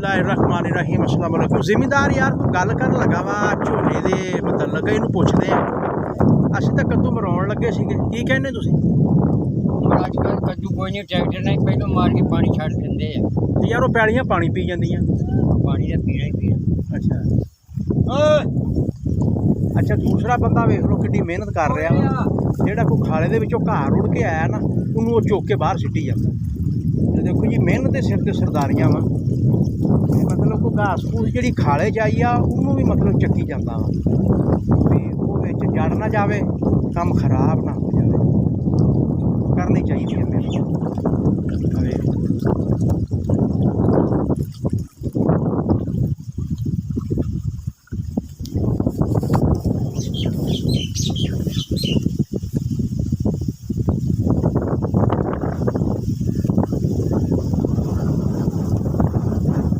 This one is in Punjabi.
बिस्मिल्लाहिर्रहमानिर्रहीम अस्सलाम वालेकुम। ਜ਼ਿਮੀਂਦਾਰ ਯਾਰ ਕੋਈ ਗੱਲ ਕਰਨ ਲੱਗਾ ਵਾ ਝੋਨੇ ਦੇ ਮੁਤਲਕ ਇਹਨੂੰ ਪੁੱਛਦੇ ਆ। ਅਸੀਂ ਤਾਂ ਕੱਦੂ ਮਰਾਉਣ ਲੱਗੇ ਸੀਗੇ, ਕੀ ਕਹਿੰਦੇ ਤੁਸੀਂ? ਅੱਜ ਕੱਲ੍ਹ ਕੱਦੂ ਕੋਈ ਨਹੀਂ, ਟਰੈਕਟਰ ਨਾਲ ਪਹਿਲਾਂ ਮਾਰ ਕੇ ਪਾਣੀ ਛੱਡ ਦਿੰਦੇ ਆ। ਤੇ ਯਾਰ ਉਹ ਪੈਲੀਆਂ ਪਾਣੀ ਪੀ ਜਾਂਦੀਆਂ। ਪਾਣੀ ਦਾ ਪੀਣਾ ਹੀ ਪੀਣਾ। ਅੱਛਾ ਦੂਸਰਾ ਬੰਦਾ ਵੇਖ ਲਓ ਕਿੰਨੀ ਮਿਹਨਤ ਕਰ ਰਿਹਾ ਵਾ, ਜਿਹੜਾ ਕੋਈ ਖਾਲੇ ਦੇ ਵਿੱਚੋਂ ਘਾਹ ਰੁੜ ਕੇ ਆਇਆ ਨਾ ਉਹਨੂੰ ਉਹ ਚੁੱਕ ਕੇ ਬਾਹਰ ਸਿੱਟੀ ਜਾਂਦਾ। ਤੇ ਦੇਖੋ ਜੀ ਮਿਹਨਤ ਦੇ ਸਿਰ ਤੇ ਸਰਦਾਰੀਆਂ ਵਾ। ਮਤਲਬ ਕੋਈ ਘਾਹ ਫੂਸ ਜਿਹੜੀ ਖਾਲੇ 'ਚ ਆਈ ਆ ਉਹਨੂੰ ਵੀ ਮਤਲਬ ਚੱਕੀ ਜਾਂਦਾ ਵਾ ਵੀ ਉਹ ਵਿੱਚ ਜੜ ਨਾ ਜਾਵੇ, ਕੰਮ ਖਰਾਬ ਨਾ ਹੋ ਜਾਵੇ। ਕਰਨੀ ਚਾਹੀਦੀ ਹੈ ਮਿਹਨਤ।